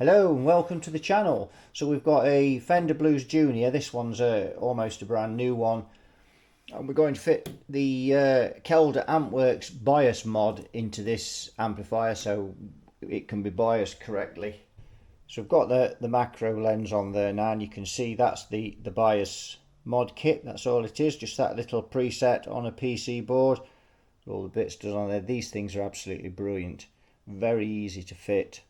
Hello and welcome to the channel. So we've got a Fender Blues Junior. This one's almost a brand new one. And we're going to fit the Keld Ampworks bias mod into this amplifier so it can be biased correctly. So we've got the macro lens on there now, and you can see that's the bias mod kit. That's all it is, just that little preset on a PC board. All the bits done on there. These things are absolutely brilliant. Very easy to fit.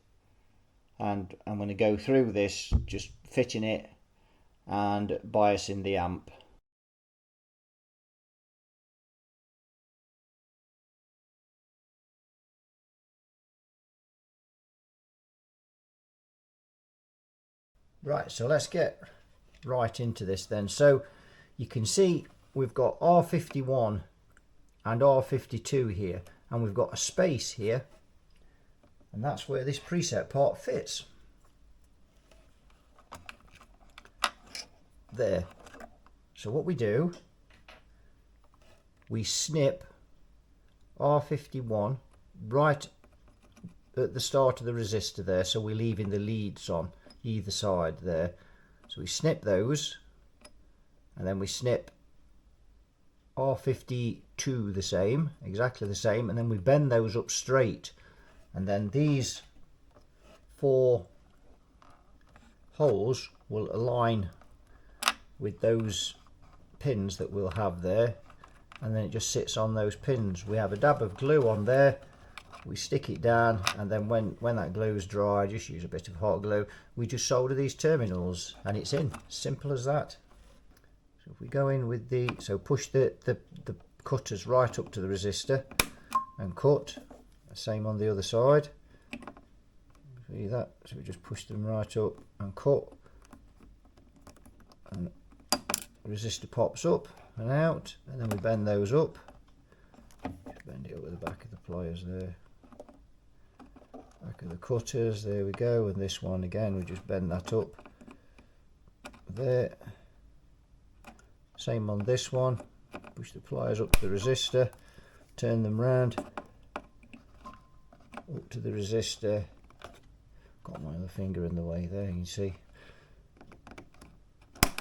And I'm going to go through this, just fitting it and biasing the amp. Right, so let's get right into this then. So you can see we've got R51 and R52 here, and we've got a space here, and that's where this preset part fits. There. So what we do, we snip R51 right at the start of the resistor there, so we're leaving the leads on either side there. So we snip those, and then we snip R52 the same, exactly the same, and then we bend those up straight, and then these four holes will align with those pins that we'll have there, and then it just sits on those pins. We have a dab of glue on there, we stick it down, and then when that glue's dry, just use a bit of hot glue, we just solder these terminals and it's in. Simple as that. So if we go in with so push the cutters right up to the resistor and cut. Same on the other side. See that? So we just push them right up and cut, and the resistor pops up and out, and then we bend those up. Just bend it up with the back of the pliers there. Back of the cutters, there we go, and this one again, we just bend that up there. Same on this one, push the pliers up to the resistor, turn them round, up to the resistor, got my other finger in the way there, you can see,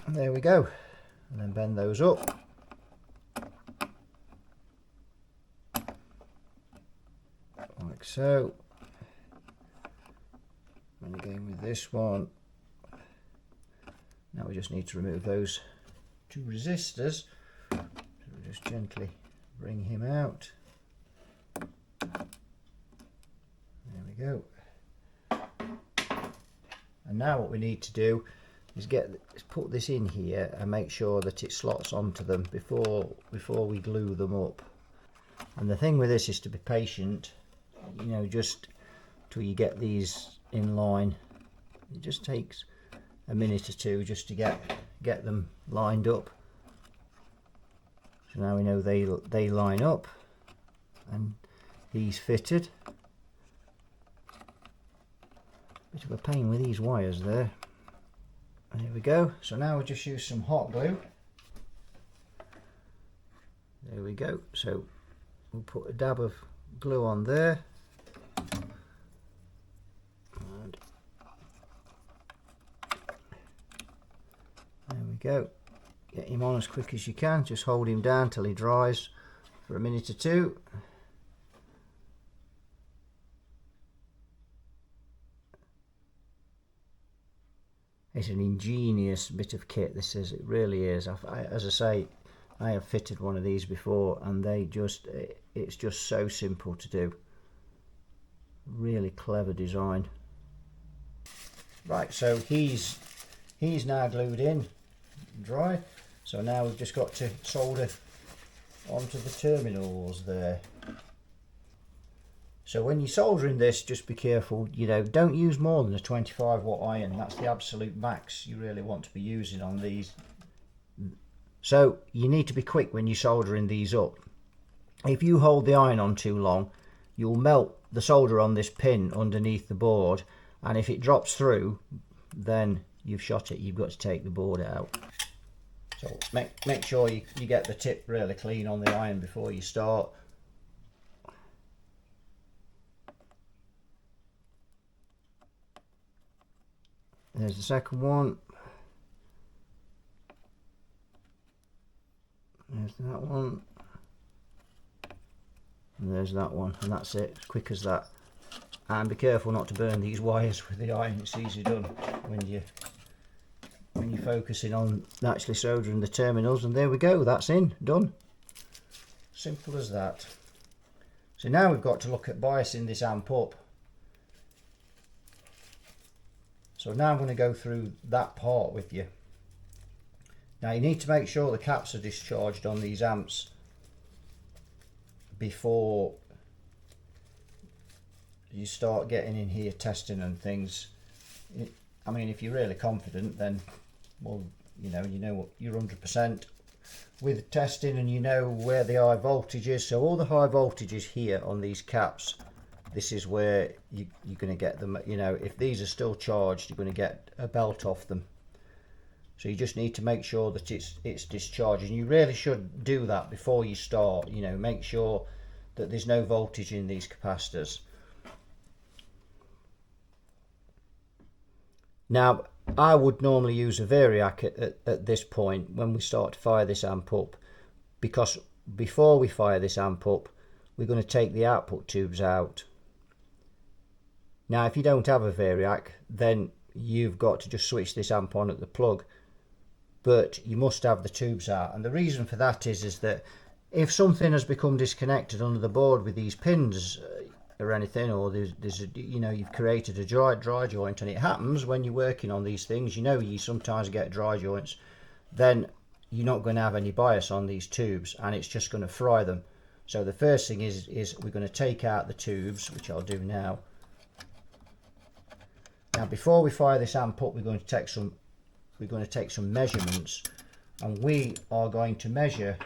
and there we go, and then bend those up. Like so. And again with this one, now we just need to remove those two resistors, so we'll just gently bring him out. There we go. And now what we need to do is put this in here and make sure that it slots onto them before we glue them up. And the thing with this is to be patient, you know, just till you get these in line. It just takes a minute or two just to get them lined up. So now we know they line up and he's fitted. Bit of a pain with these wires there. And here we go. So now we'll just use some hot glue. There we go. So we'll put a dab of glue on there. And there we go. Get him on as quick as you can. Just hold him down till he dries for a minute or two. It's an ingenious bit of kit, this is, it really is. As I say, I have fitted one of these before, and it's just so simple to do. Really clever design. Right, so he's now glued in, dry. So now we've just got to solder onto the terminals there. So when you're soldering this, just be careful, you know, don't use more than a 25 watt iron. That's the absolute max you really want to be using on these. So you need to be quick when you're soldering these up. If you hold the iron on too long, you'll melt the solder on this pin underneath the board, and if it drops through, then you've shot it. You've got to take the board out. So make sure you get the tip really clean on the iron before you start. There's the second one. There's that one. And there's that one, and that's it, as quick as that. And be careful not to burn these wires with the iron. It's easy done when you're focusing on actually soldering the terminals. And there we go, that's in, done. Simple as that. So now we've got to look at biasing this amp up. So now I'm going to go through that part with you. Now you need to make sure the caps are discharged on these amps before you start getting in here testing and things. I mean, if you're really confident, then, well, you know what, you're 100% with testing, and you know where the high voltage is. So all the high voltages here on these caps, this is where you're going to get them. You know, if these are still charged, you're going to get a belt off them. So you just need to make sure that it's discharged, and you really should do that before you start. You know, make sure that there's no voltage in these capacitors. Now, I would normally use a variac at this point when we start to fire this amp up, because before we fire this amp up, we're going to take the output tubes out. Now, if you don't have a variac, then you've got to just switch this amp on at the plug, but you must have the tubes out. And the reason for that is that if something has become disconnected under the board with these pins or anything, or there's a, you know, you've created a dry joint, and it happens when you're working on these things, you know, you sometimes get dry joints, then you're not going to have any bias on these tubes, and it's just going to fry them. So the first thing is we're going to take out the tubes, which I'll do now. Now, before we fire this amp up, we're going to take some measurements, and we are going to measure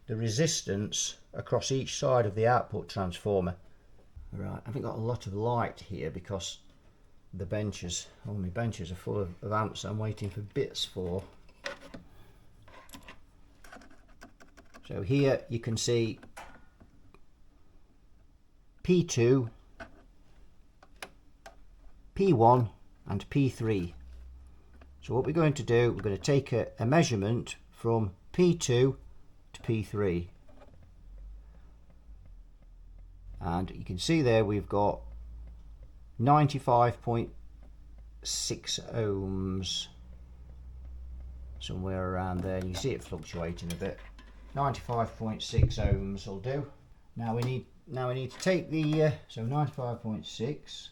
the resistance across each side of the output transformer. Right, I haven't got a lot of light here because the benches, all my benches are full of amps I'm waiting for bits for. So here you can see P2, P1 and P3. So what we're going to do, we're going to take a measurement from P2 to P3. And you can see there we've got 95.6 ohms, somewhere around there. You see it fluctuating a bit. 95.6 ohms will do. Now we need to take the so 95.6.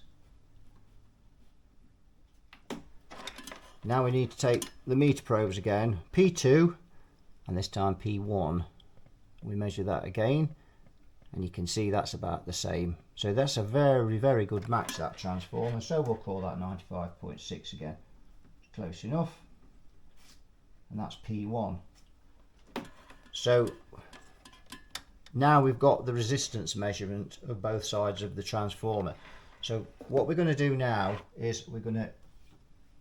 Now we need to take the meter probes again, P2 and this time P1. We measure that again, and you can see that's about the same. So that's a very good match, that transformer. So we'll call that 95.6 again. Close enough. And that's P1. So now we've got the resistance measurement of both sides of the transformer. So what we're going to do now is we're going to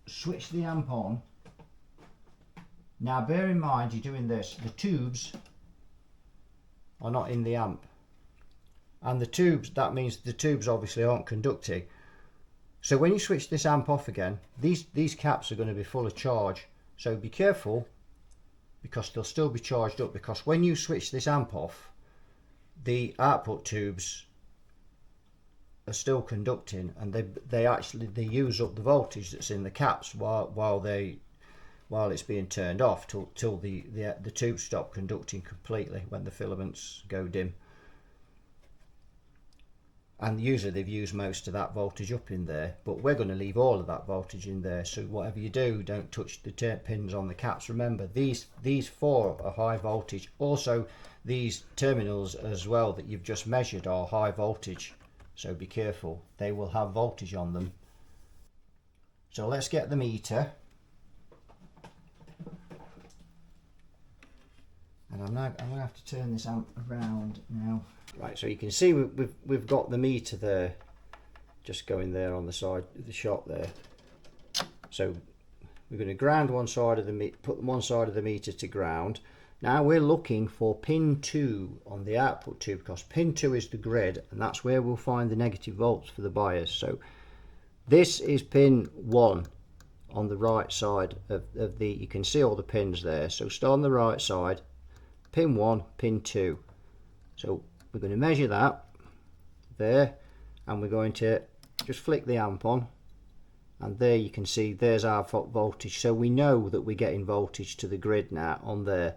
switch the amp on. Now bear in mind, you're doing this, the tubes are not in the amp, and the tubes, that means the tubes obviously aren't conducting. So when you switch this amp off again, these caps are going to be full of charge, so be careful, because they'll still be charged up, because when you switch this amp off, the output tubes are still conducting, and they use up the voltage that's in the caps while it's being turned off till the tubes stop conducting completely when the filaments go dim. And usually they've used most of that voltage up in there, but we're going to leave all of that voltage in there. So whatever you do, don't touch the pins on the caps. Remember, these four are high voltage. Also, these terminals as well that you've just measured are high voltage. So be careful, they will have voltage on them. So let's get the meter. And I'm going to have to turn this amp around now. Right, so you can see we've got the meter there, just going there on the side of the shot there. So we're going to ground one side of the meter, put one side of the meter to ground. Now we're looking for pin 2 on the output tube, because pin 2 is the grid, and that's where we'll find the negative volts for the bias. So this is pin 1. on the right side of the, you can see all the pins there. So start on the right side, pin 1, pin 2. So we're going to measure that there, and we're going to just flick the amp on, and there you can see there's our voltage. So we know that we're getting voltage to the grid now on there.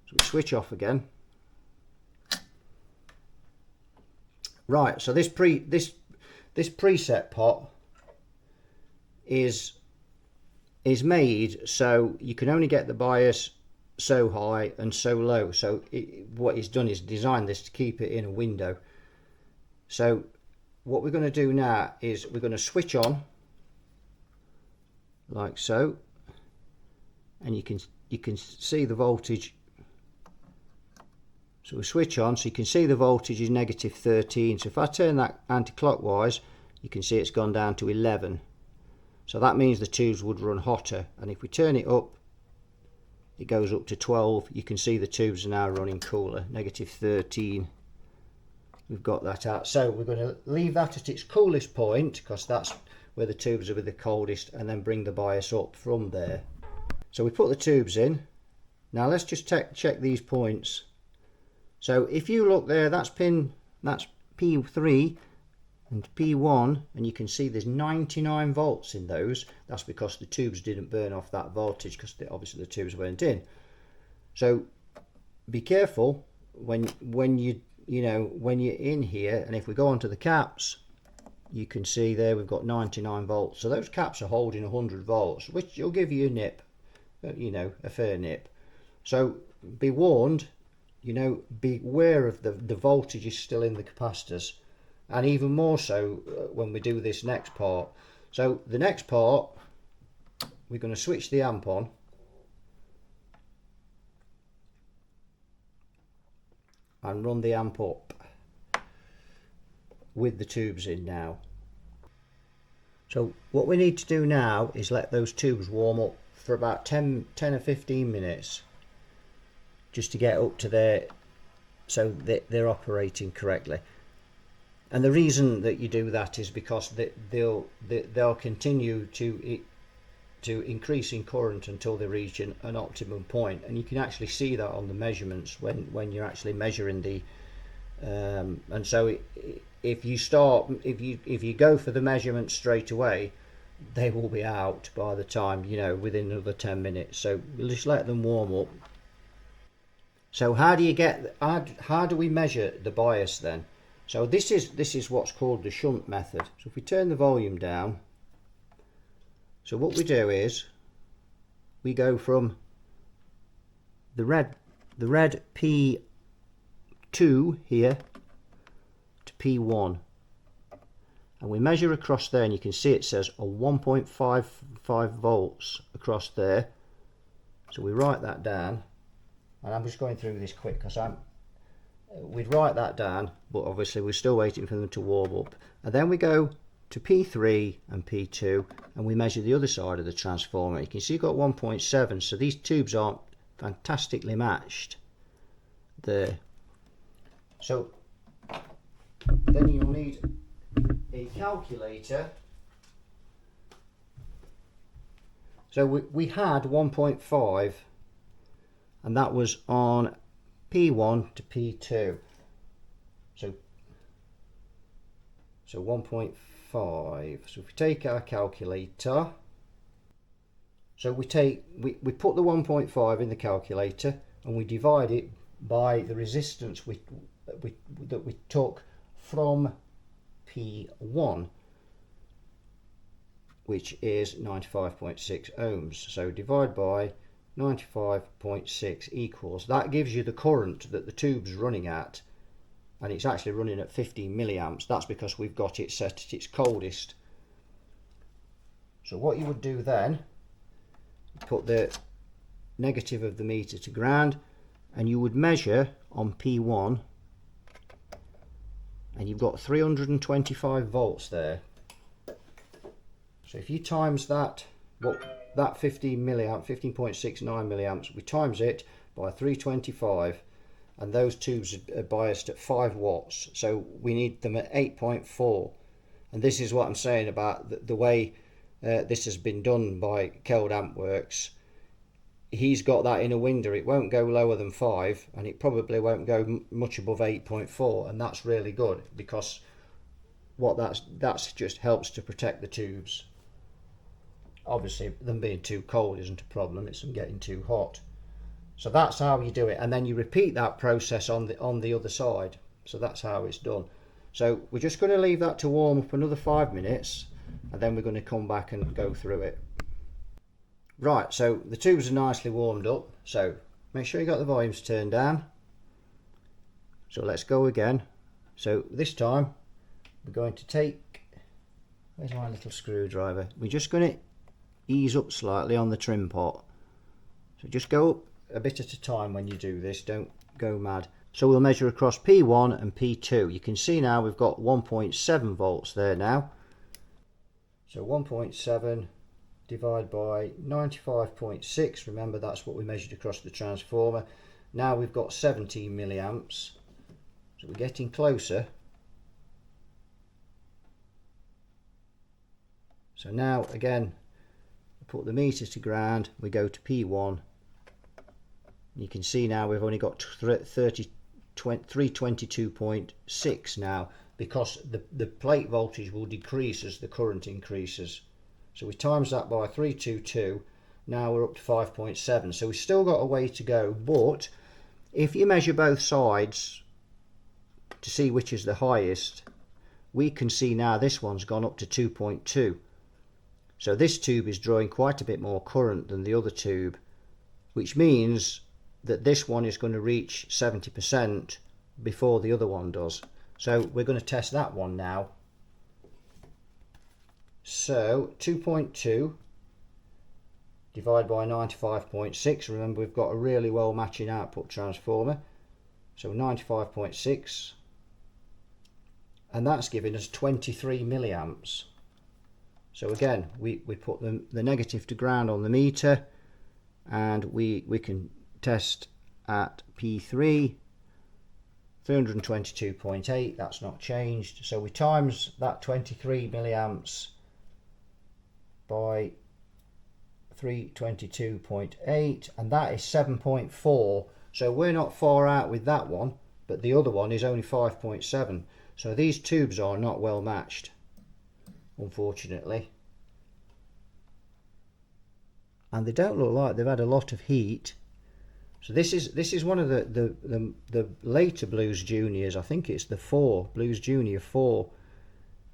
So we switch off again. Right, so this preset pot is made so you can only get the bias so high and so low. So what it's done is designed this to keep it in a window. So what we're going to do now is we're going to switch on like so, and you can see the voltage. So we switch on, so you can see the voltage is -13. So if I turn that anti-clockwise, you can see it's gone down to 11. So that means the tubes would run hotter. And if we turn it up, it goes up to 12. You can see the tubes are now running cooler, -13. We've got that out. So we're going to leave that at its coolest point, because that's where the tubes are the coldest, and then bring the bias up from there. So we put the tubes in. Now let's just check these points. So if you look there, that's P3 and P1, and you can see there's 99 volts in those. That's because the tubes didn't burn off that voltage, because obviously the tubes weren't in. So be careful when you're in here, and if we go onto the caps, you can see there we've got 99 volts. So those caps are holding 100 volts, which will give you a nip, a fair nip. So be warned, beware of the voltage is still in the capacitors, and even more so when we do this next part. So the next part, we're going to switch the amp on, and run the amp up with the tubes in now. So what we need to do now is let those tubes warm up for about 10 or 15 minutes, just to get up to there so that they're operating correctly. And the reason that you do that is because they'll continue to increase in current until they reach an optimum point, and you can actually see that on the measurements when you're actually measuring the and so if you go for the measurements straight away, they will be out by the time, within another 10 minutes. So we'll just let them warm up. So how do we measure the bias then? So this is what's called the shunt method. So if we turn the volume down, so what we do is we go from the red P2 here to P1, and we measure across there, and you can see it says a 1.55 volts across there. So we write that down, and I'm just going through this quick because we'd write that down, but obviously we're still waiting for them to warm up. And then we go to P3 and P2, and we measure the other side of the transformer. You can see you've got 1.7, so these tubes aren't fantastically matched there. So then you'll need a calculator. So we had 1.5, and that was on P1 to P2. So 1.5. So if we take our calculator, so we put the 1.5 in the calculator, and we divide it by the resistance that we took from P1, which is 95.6 ohms. So divide by 95.6 equals, that gives you the current that the tube's running at, and it's actually running at 15 milliamps. That's because we've got it set at its coldest. So what you would do then, put the negative of the meter to ground, and you would measure on P1, and you've got 325 volts there. So if you times that, that 15 milliamp, 15.69 milliamps, we times it by 325, and those tubes are biased at 5 watts, so we need them at 8.4. And this is what I'm saying about the way this has been done by Keld Ampworks. He's got that in a window. It won't go lower than 5, and it probably won't go much above 8.4, and that's really good, because what that's just helps to protect the tubes. Obviously them being too cold isn't a problem, it's them getting too hot. So that's how you do it, and then you repeat that process on the other side. So that's how it's done. So we're just going to leave that to warm up another 5 minutes, and then we're going to come back and go through it. Right, so the tubes are nicely warmed up, so make sure you got the volumes turned down. So let's go again. So this time we're going to take, where's my little screwdriver? We're just going to ease up slightly on the trim pot. So just go up a bit at a time when you do this, don't go mad. So we'll measure across P1 and P2. You can see now we've got 1.7 volts there now. So 1.7 divided by 95.6, remember that's what we measured across the transformer. Now we've got 17 milliamps, so we're getting closer. So now again, put the meter to ground, we go to P1. You can see now we've only got 322.6 now, because the plate voltage will decrease as the current increases. So we times that by 322, now we're up to 5.7. So we've still got a way to go, but if you measure both sides to see which is the highest, we can see now this one's gone up to 2.2. So this tube is drawing quite a bit more current than the other tube, which means that this one is going to reach 70% before the other one does. So we're going to test that one now. So 2.2 divided by 95.6, remember we've got a really well matching output transformer, so 95.6, and that's giving us 23 milliamps. So again, we put the negative to ground on the meter, and we can test at P3, 322.8, that's not changed. So we times that 23 milliamps by 322.8, and that is 7.4. So we're not far out with that one, but the other one is only 5.7. So these tubes are not well matched, unfortunately, and they don't look like they've had a lot of heat. So this is one of the later Blues Juniors. I think it's the 4 Blues Junior 4,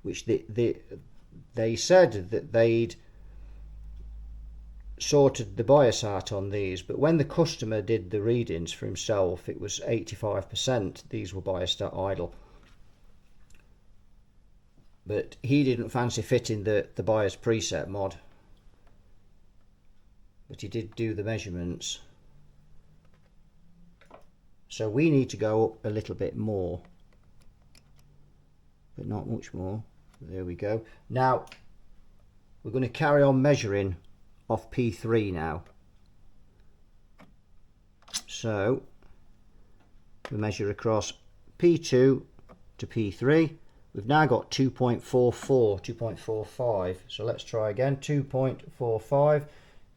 which they said that they'd sorted the bias out on these, but when the customer did the readings for himself, it was 85% these were biased at idle. But he didn't fancy fitting the bias preset mod, but he did do the measurements. So we need to go up a little bit more, but not much more. There we go. Now we're going to carry on measuring off P3 now. So we measure across P2 to P3. We've now got 2.45. So let's try again. 2.45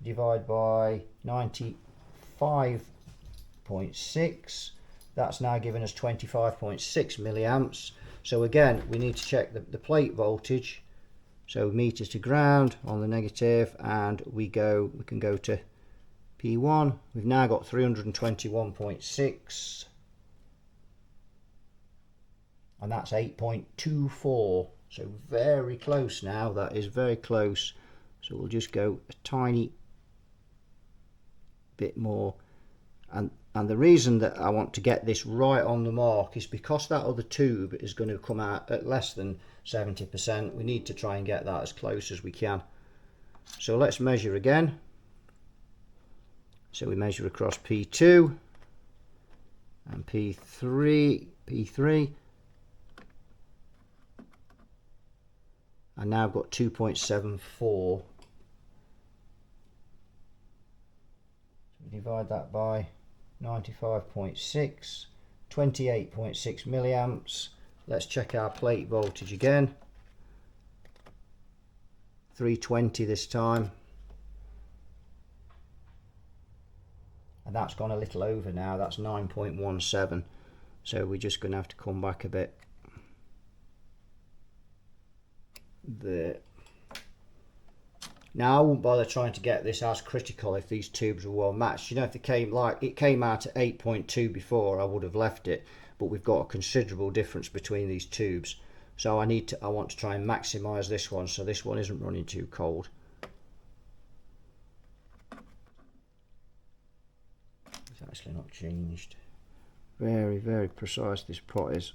divided by 95.6. That's now giving us 25.6 milliamps. So again, we need to check the plate voltage. So meter to ground on the negative, and we can go to P1. We've now got 321.6, and that's 8.24. So very close now. That is very close. So we'll just go a tiny bit more, and the reason that I want to get this right on the mark is because that other tube is going to come out at less than 70%. We need to try and get that as close as we can. So let's measure again. So we measure across P2 and P3, and now I've got 2.74. Divide that by 95.6, 28.6 milliamps. Let's check our plate voltage again. 320 this time. And that's gone a little over now, that's 9.17. So we're just going to have to come back a bit. There. Now I wouldn't bother trying to get this as critical if these tubes were well matched. You know, if they came like it came out at 8.2 before, I would have left it, but we've got a considerable difference between these tubes. So I want to try and maximize this one so this one isn't running too cold. It's actually not changed. Very, very precise this pot is.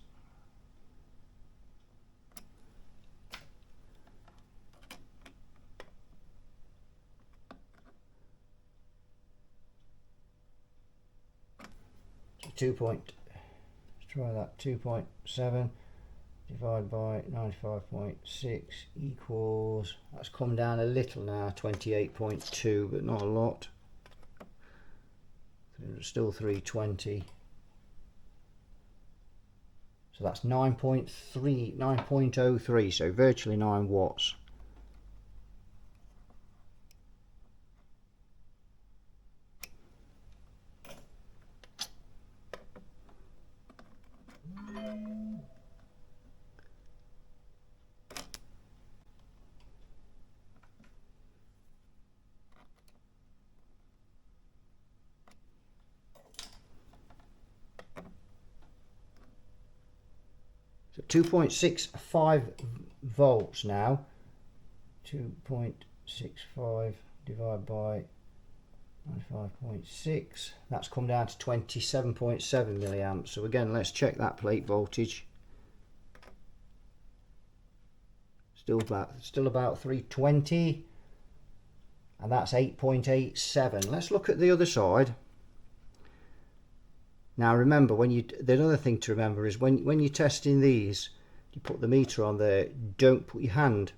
So let's try that, 2.7 divided by 95.6 equals, that's come down a little now, 28.2, but not a lot. Still 320. So that's 9.03, so virtually 9 watts. So 2.65 volts now. 2.65 divided by 95.6. That's come down to 27.7 milliamps. So again, let's check that plate voltage. Still about 320, and that's 8.87. Let's look at the other side. Now remember, the other thing to remember is when you're testing these, you put the meter on there, don't put your hand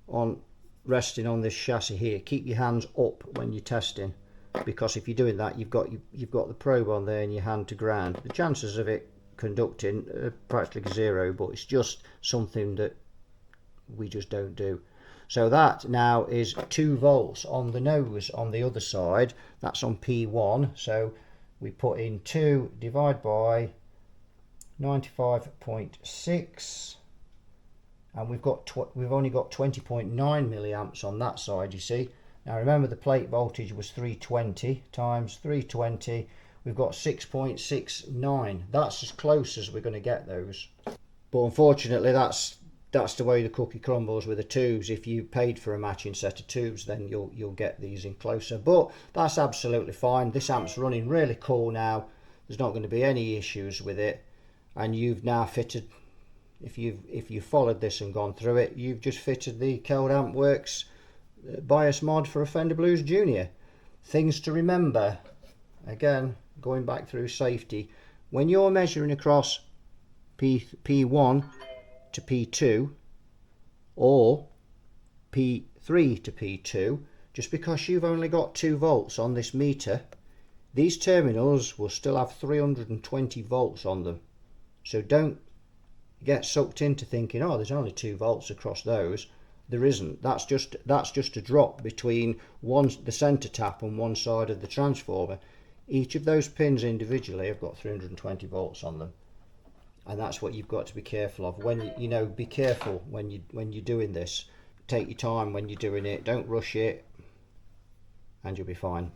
on resting on this chassis here. Keep your hands up when you're testing, because if you're doing that, you've got the probe on there and your hand to ground. The chances of it conducting are practically zero, but it's just something that we just don't do. So that now is 2 volts on the nose on the other side. That's on P1. So we put in 2 divided by 95.6, and we've only got 20.9 milliamps on that side, you see. Now remember, the plate voltage was 320 times 320, we've got 6.69. That's as close as we're going to get those. But unfortunately, that's the way the cookie crumbles with the tubes. If you paid for a matching set of tubes, then you'll get these in closer. But that's absolutely fine. This amp's running really cool now. There's not going to be any issues with it. And you've now fitted, if you've followed this and gone through it, you've just fitted the Keld Ampworks bias mod for a Fender Blues Junior. Things to remember, again, going back through safety, when you're measuring across P1 to P2 or P3 to P2, just because you've only got 2 volts on this meter, these terminals will still have 320 volts on them. So don't get sucked into thinking, oh, there's only 2 volts across those. There isn't. That's just a drop between the center tap and one side of the transformer. Each of those pins individually have got 320 volts on them. And that's what you've got to be careful of. Be careful when you're doing this. Take your time when you're doing it. Don't rush it, and you'll be fine.